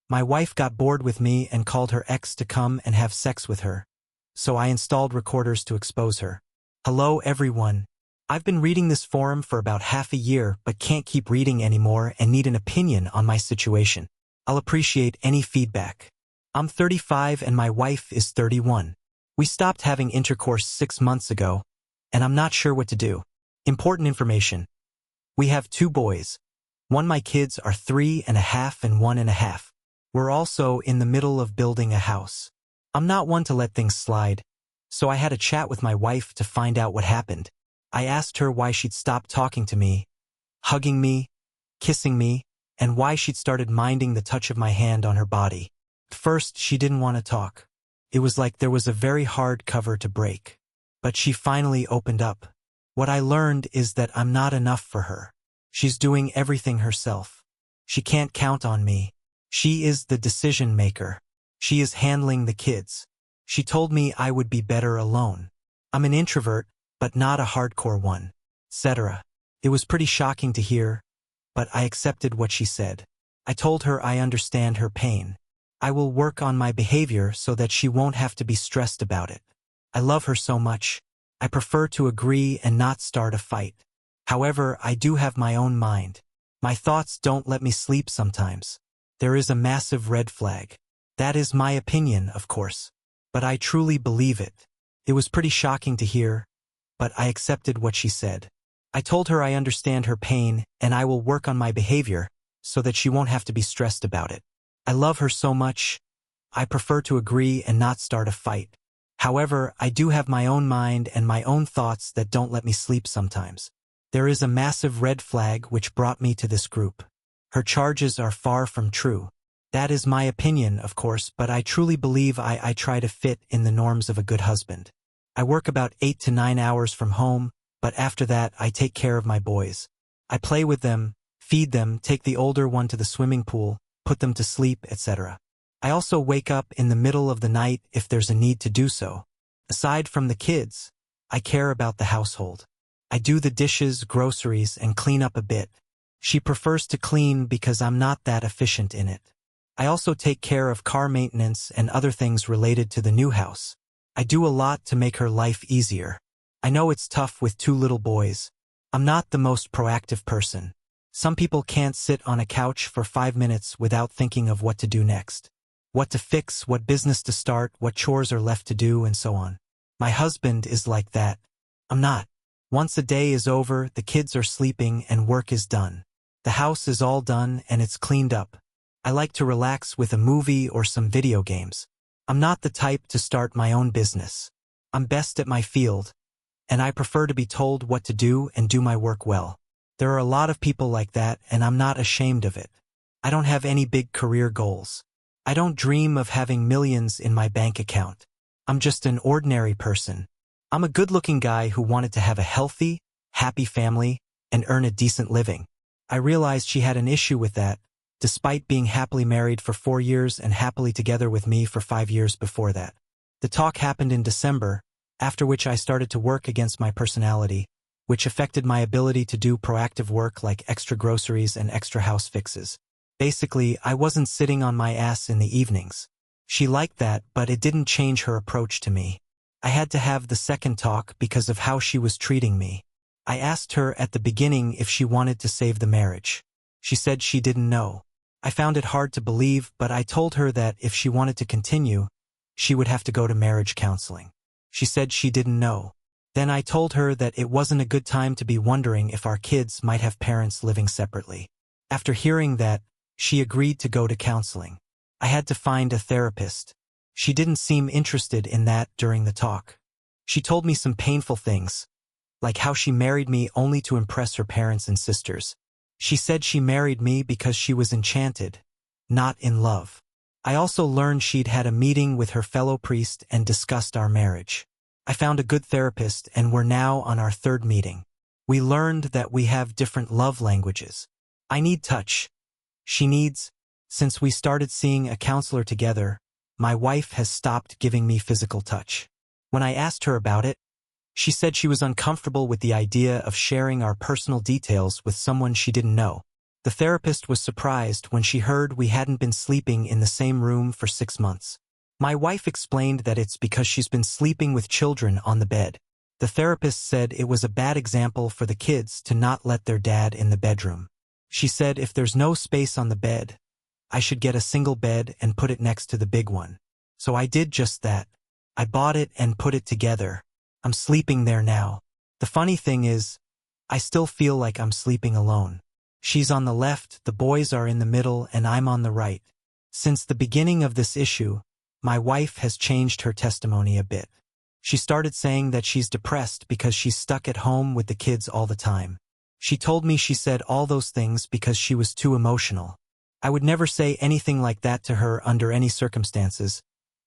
My wife got bored with me and called her ex to come and have sex with her. So I installed recorders to expose her. Hello everyone. I've been reading this forum for about half a year but can't keep reading anymore and need an opinion on my situation. I'll appreciate any feedback. I'm 35 and my wife is 31. We stopped having intercourse 6 months ago, and I'm not sure what to do. Important information. We have 2 boys. My kids are 3.5 and 1.5. We're also in the middle of building a house. I'm not one to let things slide, so I had a chat with my wife to find out what happened. I asked her why she'd stopped talking to me, hugging me, kissing me, and why she'd started minding the touch of my hand on her body. At first, she didn't want to talk. It was like there was a very hard cover to break. But she finally opened up. What I learned is that I'm not enough for her. She's doing everything herself. She can't count on me. She is the decision maker. She is handling the kids. She told me I would be better alone. I'm an introvert, but not a hardcore one, etc. It was pretty shocking to hear, but I accepted what she said. I told her I understand her pain. I will work on my behavior so that she won't have to be stressed about it. I love her so much. I prefer to agree and not start a fight. However, I do have my own mind. My thoughts don't let me sleep sometimes. There is a massive red flag. That is my opinion, of course. But I truly believe it. It was pretty shocking to hear, but I accepted what she said. I told her I understand her pain and I will work on my behavior so that she won't have to be stressed about it. I love her so much. I prefer to agree and not start a fight. However, I do have my own mind and my own thoughts that don't let me sleep sometimes. There is a massive red flag which brought me to this group. Her charges are far from true. That is my opinion, of course, but I truly believe I try to fit in the norms of a good husband. I work about 8 to 9 hours from home, but after that I take care of my boys. I play with them, feed them, take the older one to the swimming pool, put them to sleep, etc. I also wake up in the middle of the night if there's a need to do so. Aside from the kids, I care about the household. I do the dishes, groceries, and clean up a bit. She prefers to clean because I'm not that efficient in it. I also take care of car maintenance and other things related to the new house. I do a lot to make her life easier. I know it's tough with 2 little boys. I'm not the most proactive person. Some people can't sit on a couch for 5 minutes without thinking of what to do next. What to fix, what business to start, what chores are left to do, and so on. My husband is like that. I'm not. Once a day is over, the kids are sleeping and work is done. The house is all done and it's cleaned up. I like to relax with a movie or some video games. I'm not the type to start my own business. I'm best at my field, and I prefer to be told what to do and do my work well. There are a lot of people like that, and I'm not ashamed of it. I don't have any big career goals. I don't dream of having millions in my bank account. I'm just an ordinary person. I'm a good-looking guy who wanted to have a healthy, happy family and earn a decent living. I realized she had an issue with that, despite being happily married for 4 years and happily together with me for 5 years before that. The talk happened in December, after which I started to work against my personality, which affected my ability to do proactive work like extra groceries and extra house fixes. Basically, I wasn't sitting on my ass in the evenings. She liked that, but it didn't change her approach to me. I had to have the second talk because of how she was treating me. I asked her at the beginning if she wanted to save the marriage. She said she didn't know. I found it hard to believe, but I told her that if she wanted to continue, she would have to go to marriage counseling. She said she didn't know. Then I told her that it wasn't a good time to be wondering if our kids might have parents living separately. After hearing that, she agreed to go to counseling. I had to find a therapist. She didn't seem interested in that during the talk. She told me some painful things, like how she married me only to impress her parents and sisters. She said she married me because she was enchanted, not in love. I also learned she'd had a meeting with her fellow priest and discussed our marriage. I found a good therapist and we're now on our 3rd meeting. We learned that we have different love languages. I need touch. She needs. Since we started seeing a counselor together, my wife has stopped giving me physical touch. When I asked her about it, she said she was uncomfortable with the idea of sharing our personal details with someone she didn't know. The therapist was surprised when she heard we hadn't been sleeping in the same room for 6 months. My wife explained that it's because she's been sleeping with children on the bed. The therapist said it was a bad example for the kids to not let their dad in the bedroom. She said if there's no space on the bed, I should get a single bed and put it next to the big one. So I did just that. I bought it and put it together. I'm sleeping there now. The funny thing is, I still feel like I'm sleeping alone. She's on the left, the boys are in the middle, and I'm on the right. Since the beginning of this issue, my wife has changed her testimony a bit. She started saying that she's depressed because she's stuck at home with the kids all the time. She told me she said all those things because she was too emotional. I would never say anything like that to her under any circumstances,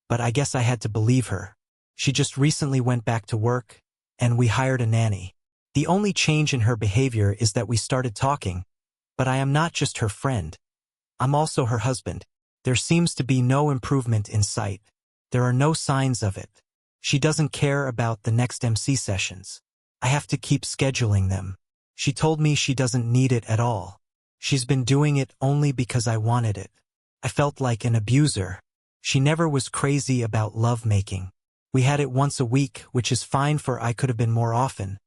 but I guess I had to believe her. She just recently went back to work, and we hired a nanny. The only change in her behavior is that we started talking, but I am not just her friend. I'm also her husband. There seems to be no improvement in sight. There are no signs of it. She doesn't care about the next MC sessions. I have to keep scheduling them. She told me she doesn't need it at all. She's been doing it only because I wanted it. I felt like an abuser. She never was crazy about lovemaking. We had it once a week, which is fine for I could have been more often,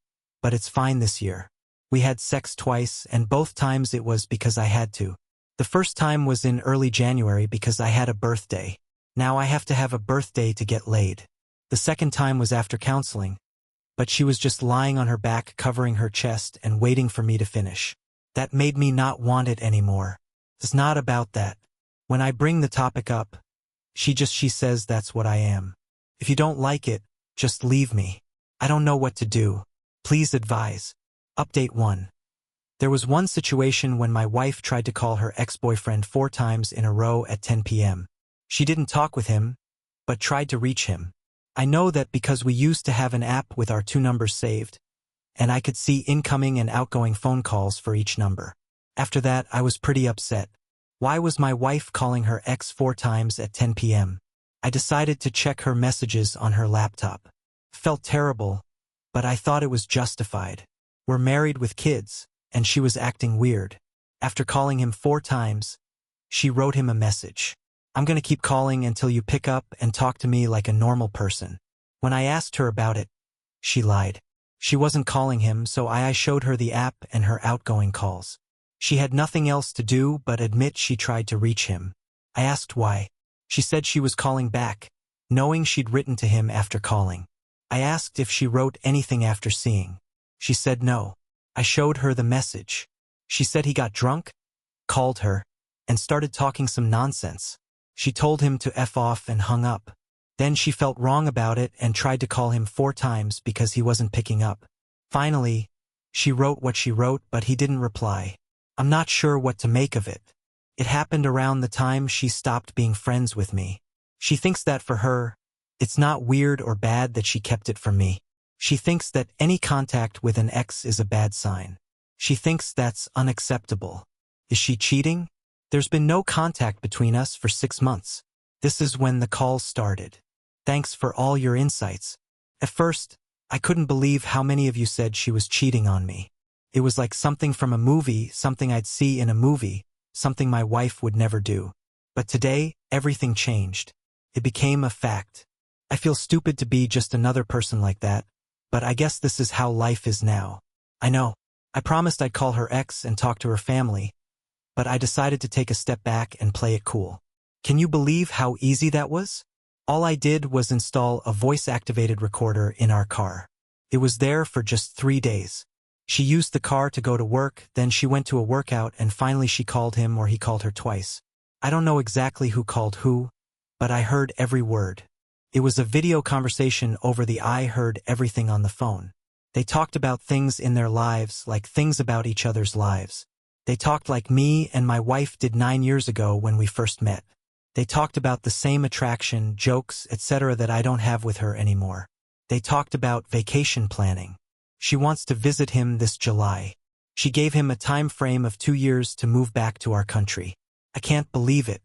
but it's fine this year. We had sex twice, and both times it was because I had to. The first time was in early January because I had a birthday. Now I have to have a birthday to get laid. The second time was after counseling, but she was just lying on her back covering her chest and waiting for me to finish. That made me not want it anymore. It's not about that. When I bring the topic up, she says that's what I am. If you don't like it, just leave me. I don't know what to do. Please advise. Update 1. There was one situation when my wife tried to call her ex-boyfriend 4 times in a row at 10 p.m. She didn't talk with him, but tried to reach him. I know that because we used to have an app with our 2 numbers saved, and I could see incoming and outgoing phone calls for each number. After that, I was pretty upset. Why was my wife calling her ex 4 times at 10 p.m.? I decided to check her messages on her laptop. Felt terrible, but I thought it was justified. We're married with kids, and she was acting weird. After calling him 4 times, she wrote him a message. I'm gonna keep calling until you pick up and talk to me like a normal person. When I asked her about it, she lied. She wasn't calling him, so I showed her the app and her outgoing calls. She had nothing else to do but admit she tried to reach him. I asked why. She said she was calling back, knowing she'd written to him after calling. I asked if she wrote anything after seeing. She said no. I showed her the message. She said he got drunk, called her, and started talking some nonsense. She told him to F off and hung up. Then she felt wrong about it and tried to call him 4 times because he wasn't picking up. Finally, she wrote what she wrote, but he didn't reply. I'm not sure what to make of it. It happened around the time she stopped being friends with me. She thinks that for her, it's not weird or bad that she kept it from me. She thinks that any contact with an ex is a bad sign. She thinks that's unacceptable. Is she cheating? There's been no contact between us for 6 months. This is when the calls started. Thanks for all your insights. At first, I couldn't believe how many of you said she was cheating on me. It was like something from a movie, something I'd see in a movie, something my wife would never do. But today, everything changed. It became a fact. I feel stupid to be just another person like that, but I guess this is how life is now. I know. I promised I'd call her ex and talk to her family, but I decided to take a step back and play it cool. Can you believe how easy that was? All I did was install a voice-activated recorder in our car. It was there for just 3 days. She used the car to go to work, then she went to a workout, and finally she called him or he called her twice. I don't know exactly who called who, but I heard every word. It was a video conversation over the I heard everything on the phone. They talked about things in their lives, like things about each other's lives. They talked like me and my wife did 9 years ago when we first met. They talked about the same attraction, jokes, etc. that I don't have with her anymore. They talked about vacation planning. She wants to visit him this July. She gave him a time frame of 2 years to move back to our country. I can't believe it.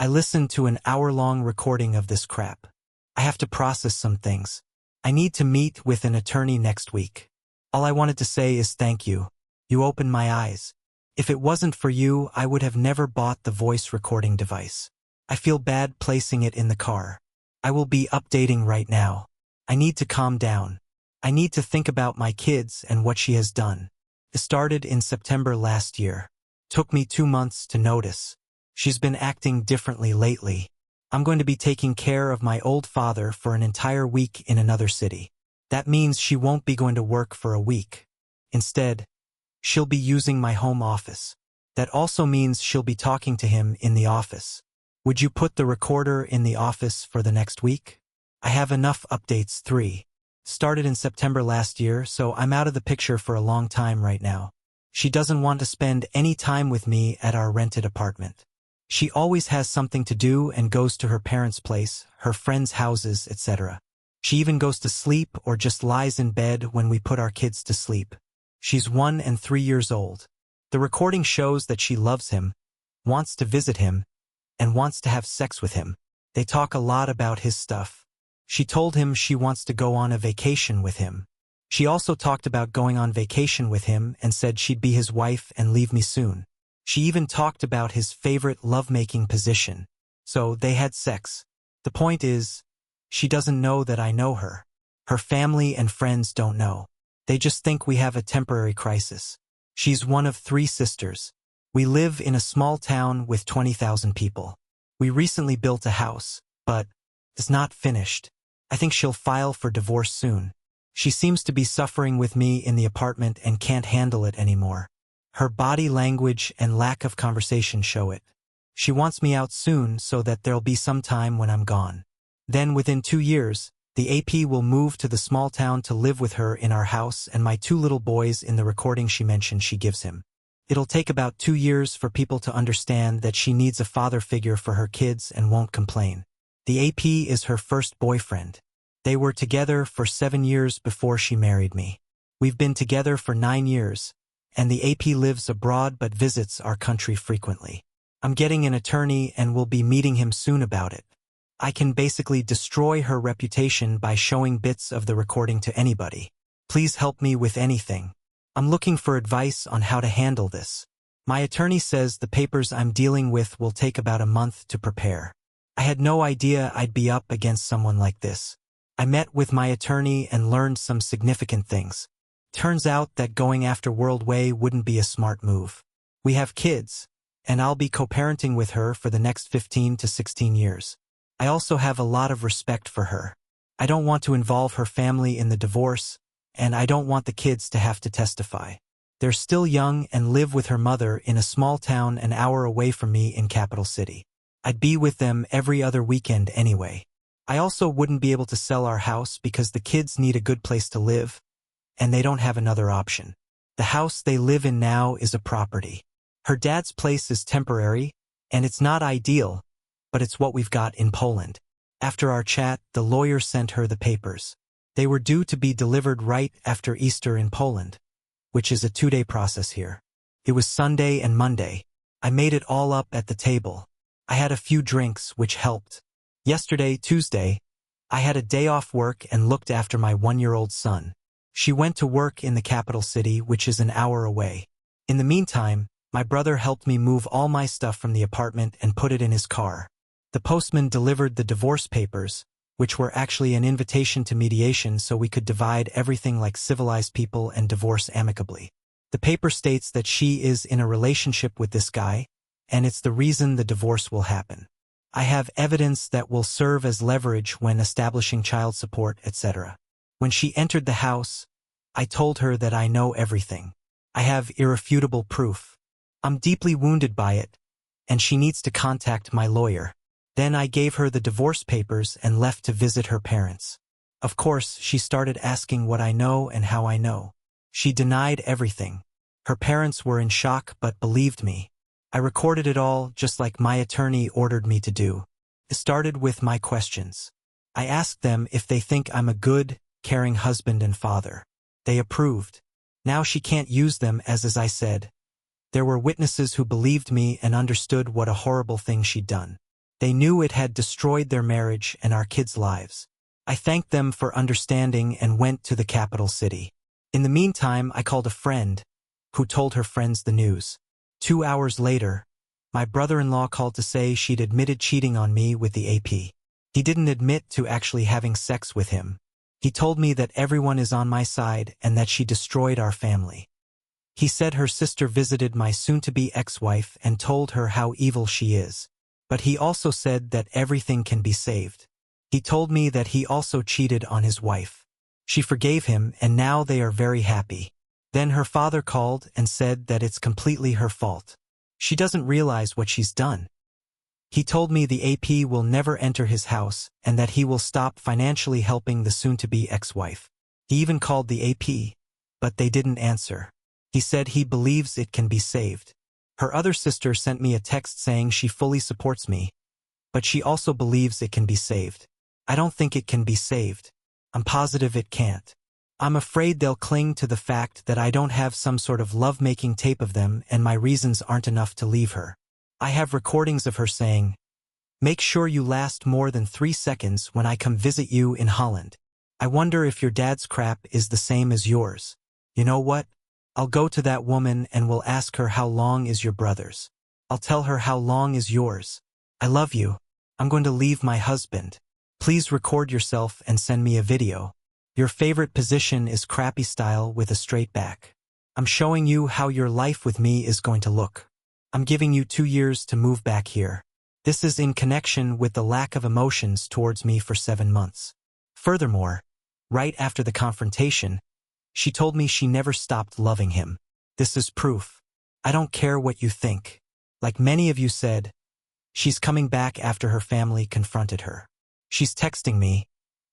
I listened to an hour-long recording of this crap. I have to process some things. I need to meet with an attorney next week. All I wanted to say is thank you. You opened my eyes. If it wasn't for you, I would have never bought the voice recording device. I feel bad placing it in the car. I will be updating right now. I need to calm down. I need to think about my kids and what she has done. It started in September last year. Took me 2 months to notice. She's been acting differently lately. I'm going to be taking care of my old father for an entire week in another city. That means she won't be going to work for a week. Instead, she'll be using my home office. That also means she'll be talking to him in the office. Would you put the recorder in the office for the next week? I have enough updates. 3. Started in September last year, so I'm out of the picture for a long time right now. She doesn't want to spend any time with me at our rented apartment. She always has something to do and goes to her parents' place, her friends' houses, etc. She even goes to sleep or just lies in bed when we put our kids to sleep. She's 1 and 3 years old. The recording shows that she loves him, wants to visit him, and wants to have sex with him. They talk a lot about his stuff. She told him she wants to go on a vacation with him. She also talked about going on vacation with him and said she'd be his wife and leave me soon. She even talked about his favorite lovemaking position. So they had sex. The point is, she doesn't know that I know her. Her family and friends don't know. They just think we have a temporary crisis. She's one of 3 sisters. We live in a small town with 20,000 people. We recently built a house, but it's not finished. I think she'll file for divorce soon. She seems to be suffering with me in the apartment and can't handle it anymore. Her body language and lack of conversation show it. She wants me out soon so that there'll be some time when I'm gone. Then within 2 years, the AP will move to the small town to live with her in our house and my 2 little boys in the recording she mentioned she gives him. It'll take about 2 years for people to understand that she needs a father figure for her kids and won't complain. The AP is her first boyfriend. They were together for 7 years before she married me. We've been together for 9 years, and the AP lives abroad but visits our country frequently. I'm getting an attorney and will be meeting him soon about it. I can basically destroy her reputation by showing bits of the recording to anybody. Please help me with anything. I'm looking for advice on how to handle this. My attorney says the papers I'm dealing with will take about a month to prepare. I had no idea I'd be up against someone like this. I met with my attorney and learned some significant things. Turns out that going after World Way wouldn't be a smart move. We have kids, and I'll be co-parenting with her for the next 15 to 16 years. I also have a lot of respect for her. I don't want to involve her family in the divorce, and I don't want the kids to have to testify. They're still young and live with her mother in a small town an hour away from me in Capital City. I'd be with them every other weekend anyway. I also wouldn't be able to sell our house because the kids need a good place to live, and they don't have another option. The house they live in now is a property. Her dad's place is temporary, and it's not ideal, but it's what we've got in Poland. After our chat, the lawyer sent her the papers. They were due to be delivered right after Easter in Poland, which is a 2-day process here. It was Sunday and Monday. I made it all up at the table. I had a few drinks, which helped. Yesterday, Tuesday, I had a day off work and looked after my 1-year-old son. She went to work in the capital city, which is an hour away. In the meantime, my brother helped me move all my stuff from the apartment and put it in his car. The postman delivered the divorce papers, which were actually an invitation to mediation so we could divide everything like civilized people and divorce amicably. The paper states that she is in a relationship with this guy, and it's the reason the divorce will happen. I have evidence that will serve as leverage when establishing child support, etc. When she entered the house, I told her that I know everything. I have irrefutable proof. I'm deeply wounded by it, and she needs to contact my lawyer. Then I gave her the divorce papers and left to visit her parents. Of course, she started asking what I know and how I know. She denied everything. Her parents were in shock but believed me. I recorded it all just like my attorney ordered me to do. It started with my questions. I asked them if they think I'm a good, caring husband and father. They approved. Now she can't use them as I said. There were witnesses who believed me and understood what a horrible thing she'd done. They knew it had destroyed their marriage and our kids' lives. I thanked them for understanding and went to the capital city. In the meantime, I called a friend, who told her friends the news. 2 hours later, my brother-in-law called to say she'd admitted cheating on me with the AP. He didn't admit to actually having sex with him. He told me that everyone is on my side and that she destroyed our family. He said her sister visited my soon-to-be ex-wife and told her how evil she is. But he also said that everything can be saved. He told me that he also cheated on his wife. She forgave him and now they are very happy. Then her father called and said that it's completely her fault. She doesn't realize what she's done. He told me the AP will never enter his house and that he will stop financially helping the soon-to-be ex-wife. He even called the AP, but they didn't answer. He said he believes it can be saved. Her other sister sent me a text saying she fully supports me, but she also believes it can be saved. I don't think it can be saved. I'm positive it can't. I'm afraid they'll cling to the fact that I don't have some sort of love-making tape of them and my reasons aren't enough to leave her. I have recordings of her saying, "Make sure you last more than 3 seconds when I come visit you in Holland. I wonder if your dad's crap is the same as yours. You know what? I'll go to that woman and will ask her how long is your brother's. I'll tell her how long is yours. I love you. I'm going to leave my husband. Please record yourself and send me a video. Your favorite position is crappy style with a straight back. I'm showing you how your life with me is going to look. I'm giving you 2 years to move back here. This is in connection with the lack of emotions towards me for 7 months. Furthermore, right after the confrontation, she told me she never stopped loving him. This is proof. I don't care what you think. Like many of you said, she's coming back after her family confronted her. She's texting me,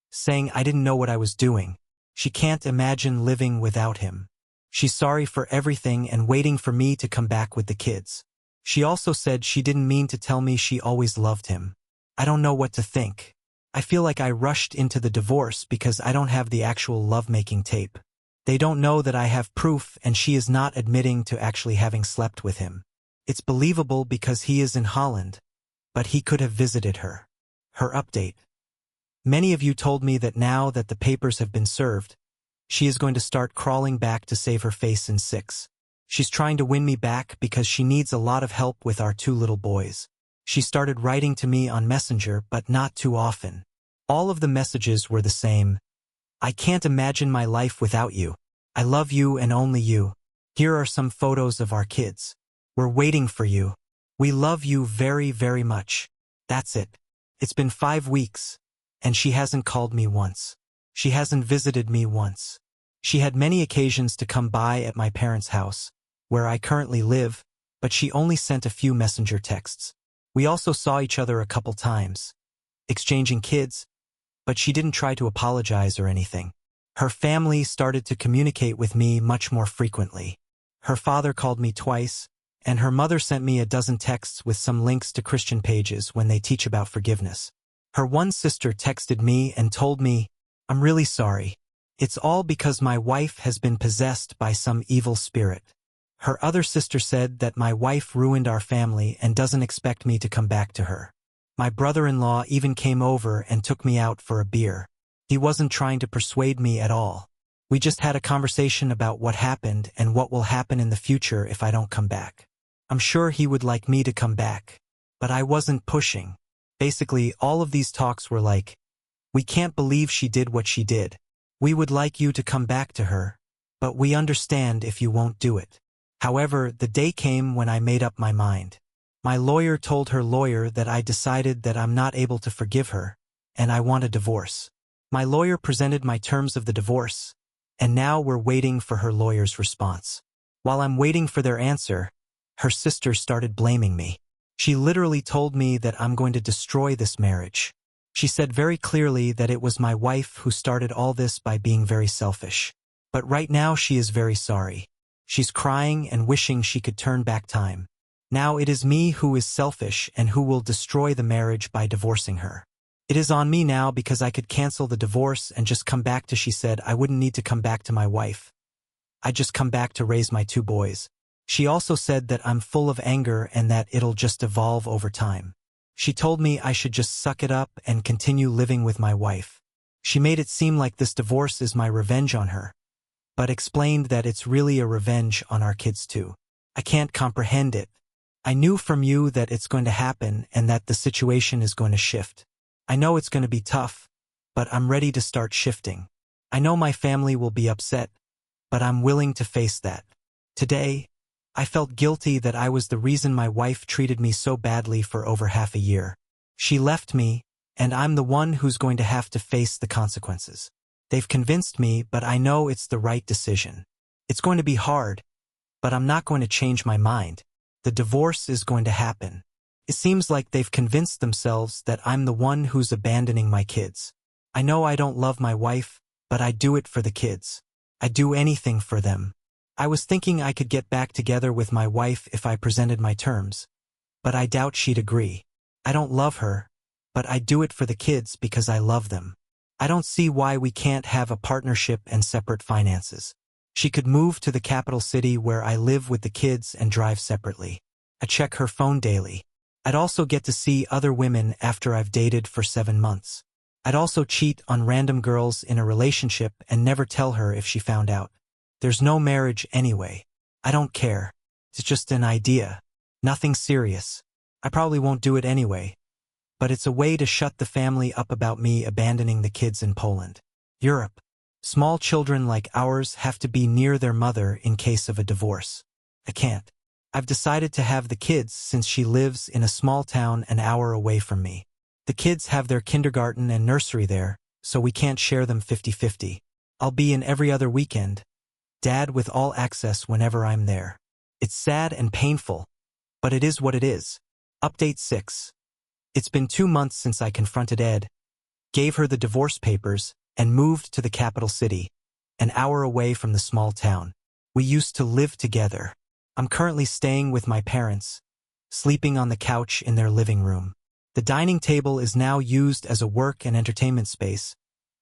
saying I didn't know what I was doing. She can't imagine living without him. She's sorry for everything and waiting for me to come back with the kids. She also said she didn't mean to tell me she always loved him. I don't know what to think. I feel like I rushed into the divorce because I don't have the actual lovemaking tape. They don't know that I have proof and she is not admitting to actually having slept with him. It's believable because he is in Holland, but he could have visited her. Her update. Many of you told me that now that the papers have been served, she is going to start crawling back to save her face in 6. She's trying to win me back because she needs a lot of help with our 2 little boys. She started writing to me on Messenger, but not too often. All of the messages were the same. I can't imagine my life without you. I love you and only you. Here are some photos of our kids. We're waiting for you. We love you very, very much. That's it. It's been 5 weeks, and she hasn't called me once. She hasn't visited me once. She had many occasions to come by at my parents' house, where I currently live, but she only sent a few messenger texts. We also saw each other a couple times, exchanging kids, but she didn't try to apologize or anything. Her family started to communicate with me much more frequently. Her father called me twice, and her mother sent me a dozen texts with some links to Christian pages when they teach about forgiveness. Her one sister texted me and told me, "I'm really sorry. It's all because my wife has been possessed by some evil spirit." Her other sister said that my wife ruined our family and doesn't expect me to come back to her. My brother-in-law even came over and took me out for a beer. He wasn't trying to persuade me at all. We just had a conversation about what happened and what will happen in the future if I don't come back. I'm sure he would like me to come back, but I wasn't pushing. Basically, all of these talks were like, "We can't believe she did what she did. We would like you to come back to her, but we understand if you won't do it." However, the day came when I made up my mind. My lawyer told her lawyer that I decided that I'm not able to forgive her, and I want a divorce. My lawyer presented my terms of the divorce, and now we're waiting for her lawyer's response. While I'm waiting for their answer, her sister started blaming me. She literally told me that I'm going to destroy this marriage. She said very clearly that it was my wife who started all this by being very selfish. But right now she is very sorry. She's crying and wishing she could turn back time. Now it is me who is selfish and who will destroy the marriage by divorcing her. It is on me now because I could cancel the divorce and just come back to, she said, I wouldn't need to come back to my wife. I'd just come back to raise my 2 boys. She also said that I'm full of anger and that it'll just evolve over time. She told me I should just suck it up and continue living with my wife. She made it seem like this divorce is my revenge on her, but explained that it's really a revenge on our kids too. I can't comprehend it. I knew from you that it's going to happen and that the situation is going to shift. I know it's going to be tough, but I'm ready to start shifting. I know my family will be upset, but I'm willing to face that. Today, I felt guilty that I was the reason my wife treated me so badly for over half a year. She left me, and I'm the one who's going to have to face the consequences. They've convinced me, but I know it's the right decision. It's going to be hard, but I'm not going to change my mind. The divorce is going to happen. It seems like they've convinced themselves that I'm the one who's abandoning my kids. I know I don't love my wife, but I do it for the kids. I do anything for them. I was thinking I could get back together with my wife if I presented my terms, but I doubt she'd agree. I don't love her, but I do it for the kids because I love them. I don't see why we can't have a partnership and separate finances. She could move to the capital city where I live with the kids and drive separately. I check her phone daily. I'd also get to see other women after I've dated for 7 months. I'd also cheat on random girls in a relationship and never tell her if she found out. There's no marriage anyway. I don't care. It's just an idea. Nothing serious. I probably won't do it anyway. But it's a way to shut the family up about me abandoning the kids in Poland. Europe. Small children like ours have to be near their mother in case of a divorce. I can't. I've decided to have the kids since she lives in a small town an hour away from me. The kids have their kindergarten and nursery there, so we can't share them 50-50. I'll be in every other weekend. Dad with all access whenever I'm there. It's sad and painful, but it is what it is. Update 6. It's been 2 months since I confronted Ed, gave her the divorce papers, and moved to the capital city, an hour away from the small town. We used to live together. I'm currently staying with my parents, sleeping on the couch in their living room. The dining table is now used as a work and entertainment space,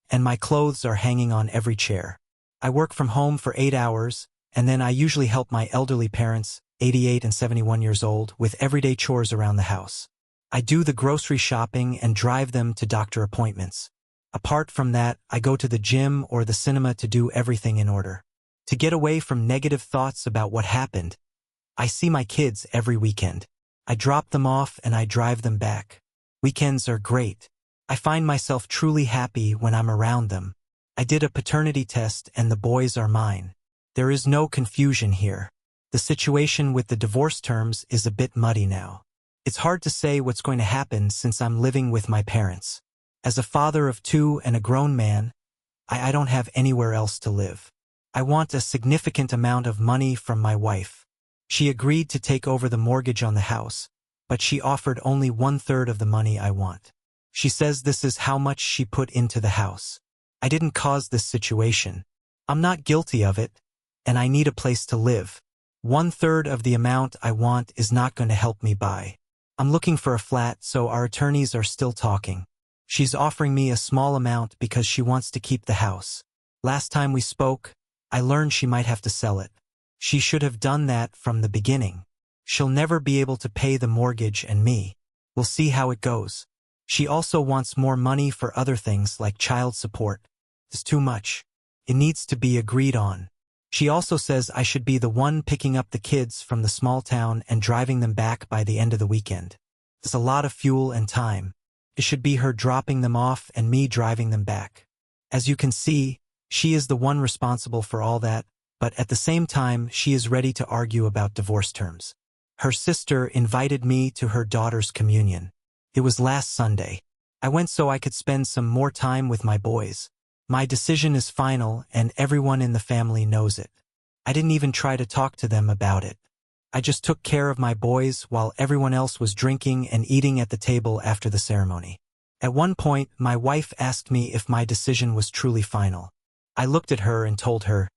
and my clothes are hanging on every chair. I work from home for 8 hours, and then I usually help my elderly parents, 88 and 71 years old, with everyday chores around the house. I do the grocery shopping and drive them to doctor appointments. Apart from that, I go to the gym or the cinema to do everything in order. To get away from negative thoughts about what happened, I see my kids every weekend. I drop them off and I drive them back. Weekends are great. I find myself truly happy when I'm around them. I did a paternity test and the boys are mine. There is no confusion here. The situation with the divorce terms is a bit muddy now. It's hard to say what's going to happen since I'm living with my parents. As a father of 2 and a grown man, I don't have anywhere else to live. I want a significant amount of money from my wife. She agreed to take over the mortgage on the house, but she offered only 1/3 of the money I want. She says this is how much she put into the house. I didn't cause this situation. I'm not guilty of it, and I need a place to live. 1/3 of the amount I want is not going to help me buy. I'm looking for a flat, so our attorneys are still talking. She's offering me a small amount because she wants to keep the house. Last time we spoke, I learned she might have to sell it. She should have done that from the beginning. She'll never be able to pay the mortgage and me. We'll see how it goes. She also wants more money for other things like child support. It's too much. It needs to be agreed on. She also says I should be the one picking up the kids from the small town and driving them back by the end of the weekend. It's a lot of fuel and time. It should be her dropping them off and me driving them back. As you can see, she is the one responsible for all that, but at the same time she is ready to argue about divorce terms. Her sister invited me to her daughter's communion. It was last Sunday. I went so I could spend some more time with my boys. My decision is final and everyone in the family knows it. I didn't even try to talk to them about it. I just took care of my boys while everyone else was drinking and eating at the table after the ceremony. At one point, my wife asked me if my decision was truly final. I looked at her and told her,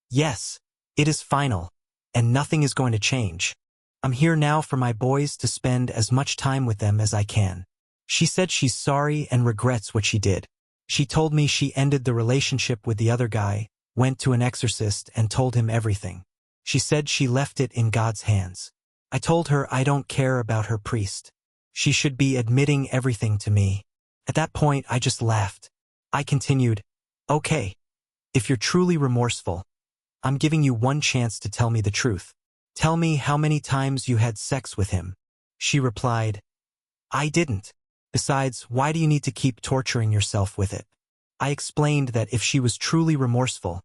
"Yes, it is final, and nothing is going to change. I'm here now for my boys to spend as much time with them as I can." She said she's sorry and regrets what she did. She told me she ended the relationship with the other guy, went to an exorcist and told him everything. She said she left it in God's hands. I told her I don't care about her priest. She should be admitting everything to me. At that point, I just laughed. I continued, "Okay, if you're truly remorseful, I'm giving you one chance to tell me the truth. Tell me how many times you had sex with him. She replied, I didn't. Besides, why do you need to keep torturing yourself with it? I explained that if she was truly remorseful,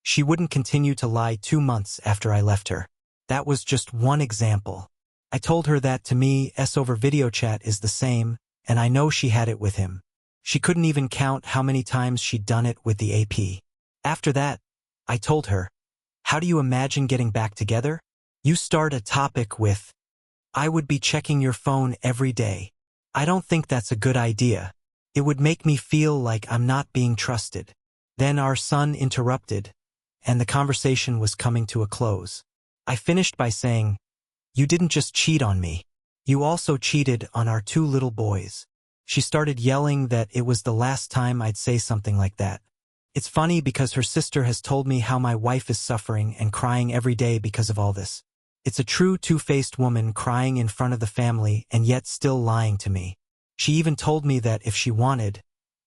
she wouldn't continue to lie 2 months after I left her. That was just one example. I told her that to me, over video chat is the same, and I know she had it with him. She couldn't even count how many times she'd done it with the AP. After that, I told her, how do you imagine getting back together? You start a topic with, I would be checking your phone every day. I don't think that's a good idea. It would make me feel like I'm not being trusted. Then our son interrupted, and the conversation was coming to a close. I finished by saying, you didn't just cheat on me. You also cheated on our 2 little boys. She started yelling that it was the last time I'd say something like that. It's funny because her sister has told me how my wife is suffering and crying every day because of all this. It's a true two-faced woman crying in front of the family and yet still lying to me. She even told me that if she wanted,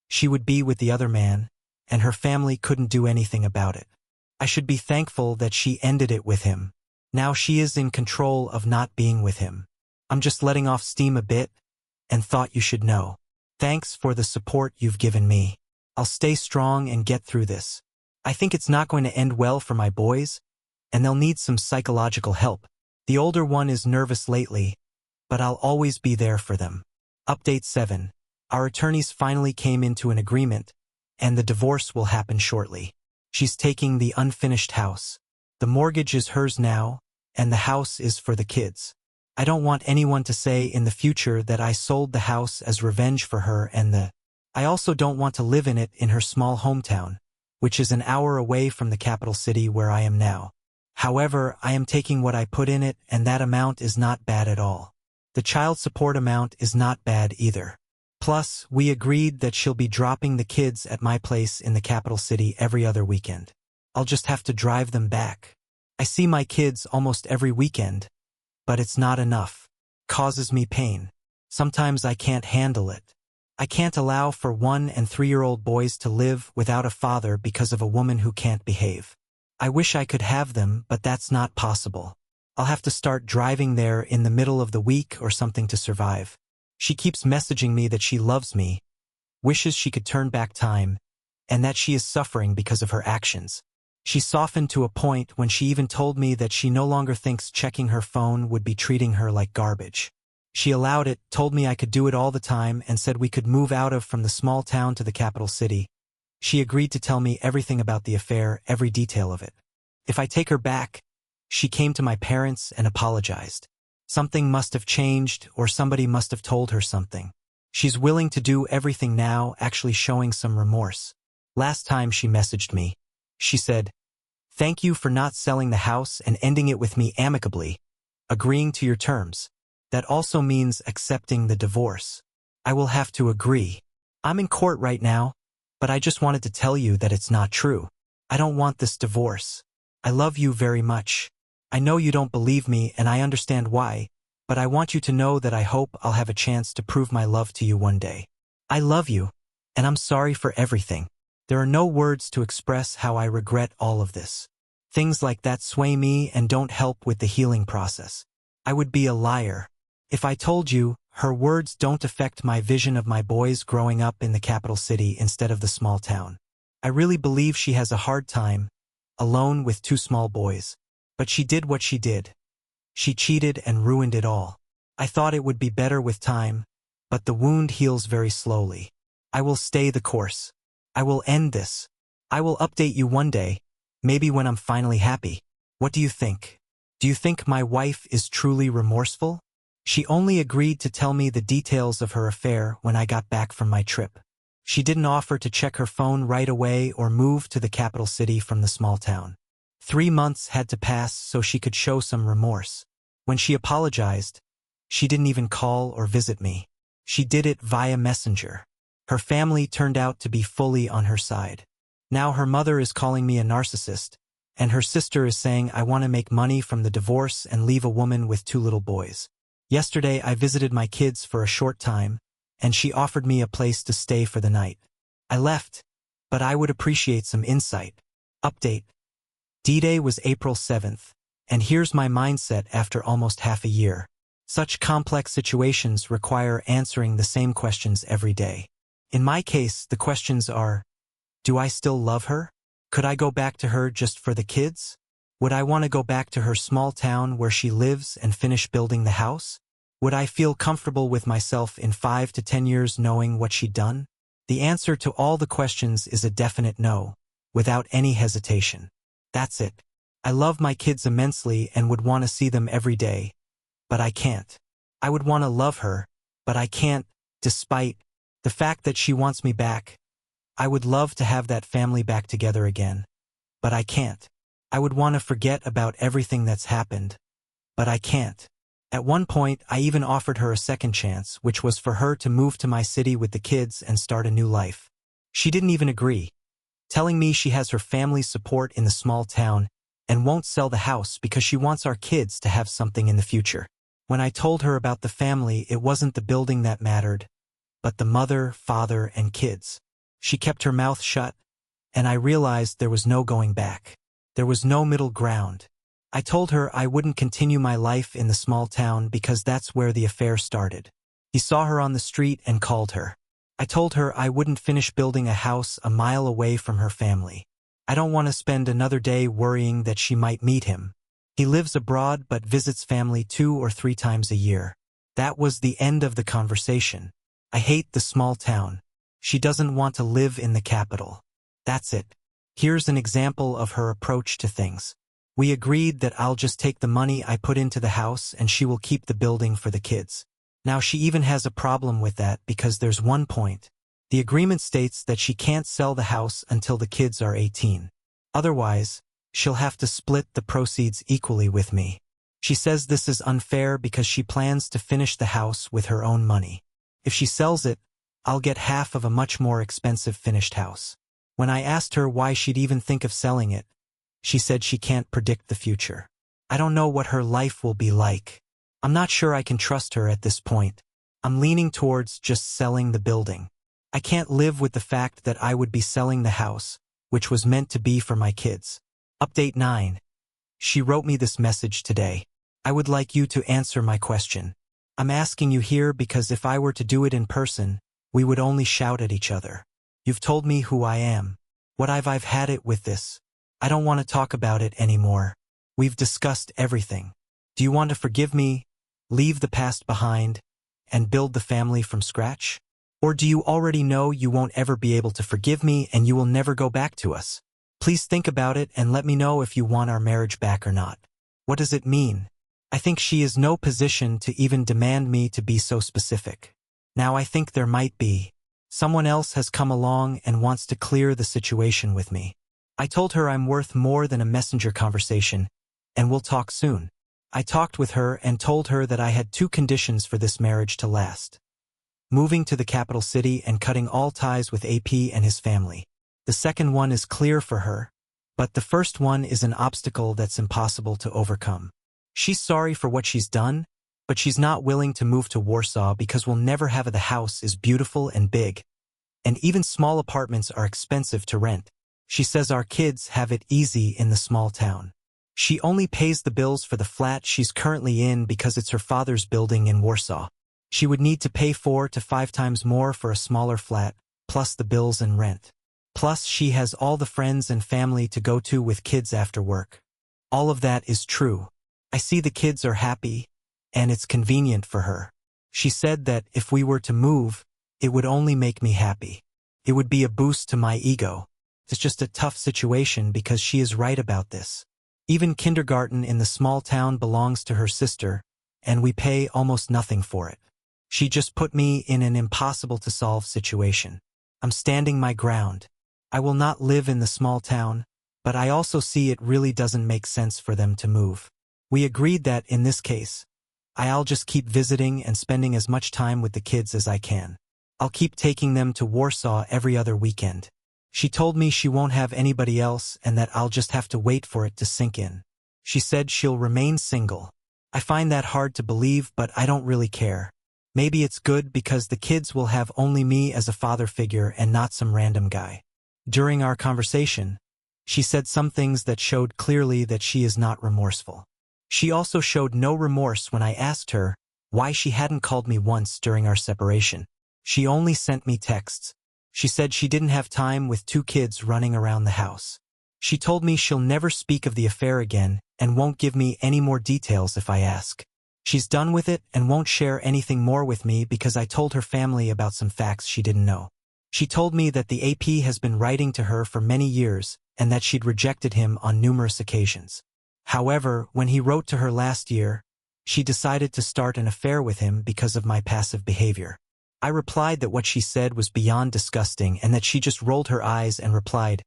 she would be with the other man, and her family couldn't do anything about it. I should be thankful that she ended it with him. Now she is in control of not being with him. I'm just letting off steam a bit, and thought you should know. Thanks for the support you've given me. I'll stay strong and get through this. I think it's not going to end well for my boys, and they'll need some psychological help. The older one is nervous lately, but I'll always be there for them. Update 7. Our attorneys finally came into an agreement, and the divorce will happen shortly. She's taking the unfinished house. The mortgage is hers now, and the house is for the kids. I don't want anyone to say in the future that I sold the house as revenge for her I also don't want to live in it in her small hometown, which is an hour away from the capital city where I am now. However, I am taking what I put in it, and that amount is not bad at all. The child support amount is not bad either. Plus, we agreed that she'll be dropping the kids at my place in the capital city every other weekend. I'll just have to drive them back. I see my kids almost every weekend, but it's not enough. Causes me pain. Sometimes I can't handle it. I can't allow for 1- and 3-year-old boys to live without a father because of a woman who can't behave. I wish I could have them, but that's not possible. I'll have to start driving there in the middle of the week or something to survive. She keeps messaging me that she loves me, wishes she could turn back time, and that she is suffering because of her actions. She softened to a point when she even told me that she no longer thinks checking her phone would be treating her like garbage. She allowed it, told me I could do it all the time, and said we could move from the small town to the capital city. She agreed to tell me everything about the affair, every detail of it. If I take her back, she came to my parents and apologized. Something must have changed, or somebody must have told her something. She's willing to do everything now, actually showing some remorse. Last time she messaged me, she said, "Thank you for not selling the house and ending it with me amicably, agreeing to your terms. That also means accepting the divorce. I will have to agree. I'm in court right now, but I just wanted to tell you that it's not true. I don't want this divorce. I love you very much. I know you don't believe me, and I understand why, but I want you to know that I hope I'll have a chance to prove my love to you one day. I love you, and I'm sorry for everything. There are no words to express how I regret all of this. Things like that sway me and don't help with the healing process. I would be a liar if I told you her words don't affect my vision of my boys growing up in the capital city instead of the small town. I really believe she has a hard time, alone with 2 small boys. But she did what she did. She cheated and ruined it all. I thought it would be better with time, but the wound heals very slowly. I will stay the course. I will end this. I will update you one day, maybe when I'm finally happy. What do you think? Do you think my wife is truly remorseful? She only agreed to tell me the details of her affair when I got back from my trip. She didn't offer to check her phone right away or move to the capital city from the small town. 3 months had to pass so she could show some remorse. When she apologized, she didn't even call or visit me. She did it via Messenger. Her family turned out to be fully on her side. Now her mother is calling me a narcissist, and her sister is saying I want to make money from the divorce and leave a woman with 2 little boys. Yesterday I visited my kids for a short time, and she offered me a place to stay for the night. I left, but I would appreciate some insight. Update. D-Day was April 7th, And here's my mindset after almost half a year. Such complex situations require answering the same questions every day. In my case, the questions are, do I still love her? Could I go back to her just for the kids? Would I want to go back to her small town where she lives and finish building the house? Would I feel comfortable with myself in 5 to 10 years knowing what she'd done? The answer to all the questions is a definite no, without any hesitation. That's it. I love my kids immensely and would want to see them every day, but I can't. I would want to love her, but I can't, despite the fact that she wants me back. I would love to have that family back together again, but I can't. I would want to forget about everything that's happened, but I can't. At one point, I even offered her a second chance, which was for her to move to my city with the kids and start a new life. She didn't even agree, telling me she has her family's support in the small town and won't sell the house because she wants our kids to have something in the future. When I told her about the family, it wasn't the building that mattered, but the mother, father, and kids. She kept her mouth shut, and I realized there was no going back. There was no middle ground. I told her I wouldn't continue my life in the small town because that's where the affair started. He saw her on the street and called her. I told her I wouldn't finish building a house a mile away from her family. I don't want to spend another day worrying that she might meet him. He lives abroad but visits family 2 or 3 times a year. That was the end of the conversation. I hate the small town. She doesn't want to live in the capital. That's it. Here's an example of her approach to things. We agreed that I'll just take the money I put into the house and she will keep the building for the kids. Now she even has a problem with that because there's one point. The agreement states that she can't sell the house until the kids are 18. Otherwise, she'll have to split the proceeds equally with me. She says this is unfair because she plans to finish the house with her own money. If she sells it, I'll get half of a much more expensive finished house. When I asked her why she'd even think of selling it, she said she can't predict the future. I don't know what her life will be like. I'm not sure I can trust her at this point. I'm leaning towards just selling the building. I can't live with the fact that I would be selling the house, which was meant to be for my kids. Update 9. She wrote me this message today. I would like you to answer my question. I'm asking you here because if I were to do it in person, we would only shout at each other. You've told me who I am. What I've had it with this. I don't want to talk about it anymore. We've discussed everything. Do you want to forgive me, leave the past behind, and build the family from scratch? Or do you already know you won't ever be able to forgive me and you will never go back to us? Please think about it and let me know if you want our marriage back or not. What does it mean? I think she is no position to even demand me to be so specific. Now I think there might be. Someone else has come along and wants to clear the situation with me. I told her I'm worth more than a messenger conversation, and we'll talk soon. I talked with her and told her that I had 2 conditions for this marriage to last. Moving to the capital city and cutting all ties with AP and his family. The second one is clear for her, but the first one is an obstacle that's impossible to overcome. She's sorry for what she's done, but she's not willing to move to Warsaw because we'll never have the house is beautiful and big, and even small apartments are expensive to rent. She says our kids have it easy in the small town. She only pays the bills for the flat she's currently in because it's her father's building in Warsaw. She would need to pay 4 to 5 times more for a smaller flat, plus the bills and rent. Plus she has all the friends and family to go to with kids after work. All of that is true. I see the kids are happy, and it's convenient for her. She said that if we were to move, it would only make me happy. It would be a boost to my ego. It's just a tough situation because she is right about this. Even kindergarten in the small town belongs to her sister, and we pay almost nothing for it. She just put me in an impossible-to-solve situation. I'm standing my ground. I will not live in the small town, but I also see it really doesn't make sense for them to move. We agreed that, in this case, I'll just keep visiting and spending as much time with the kids as I can. I'll keep taking them to Warsaw every other weekend. She told me she won't have anybody else and that I'll just have to wait for it to sink in. She said she'll remain single. I find that hard to believe, but I don't really care. Maybe it's good because the kids will have only me as a father figure and not some random guy. During our conversation, she said some things that showed clearly that she is not remorseful. She also showed no remorse when I asked her why she hadn't called me once during our separation. She only sent me texts. She said she didn't have time with 2 kids running around the house. She told me she'll never speak of the affair again and won't give me any more details if I ask. She's done with it and won't share anything more with me because I told her family about some facts she didn't know. She told me that the AP has been writing to her for many years and that she'd rejected him on numerous occasions. However, when he wrote to her last year, she decided to start an affair with him because of my passive behavior. I replied that what she said was beyond disgusting and that she just rolled her eyes and replied,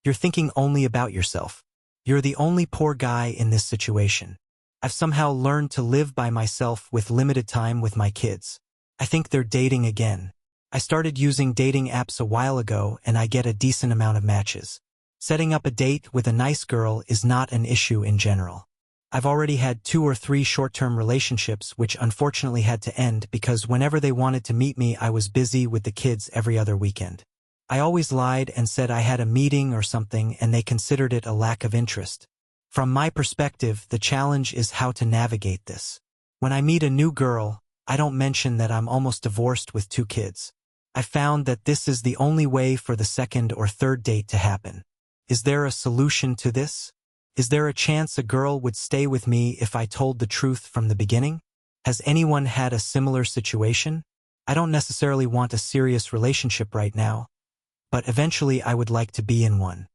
"You're thinking only about yourself. You're the only poor guy in this situation. I've somehow learned to live by myself with limited time with my kids. I think they're dating again. I started using dating apps a while ago and I get a decent amount of matches. Setting up a date with a nice girl is not an issue in general. I've already had 2 or 3 short-term relationships which unfortunately had to end because whenever they wanted to meet me I was busy with the kids every other weekend. I always lied and said I had a meeting or something and they considered it a lack of interest. From my perspective, the challenge is how to navigate this. When I meet a new girl, I don't mention that I'm almost divorced with 2 kids. I found that this is the only way for the second or third date to happen. Is there a solution to this? Is there a chance a girl would stay with me if I told the truth from the beginning? Has anyone had a similar situation? I don't necessarily want a serious relationship right now, but eventually I would like to be in one.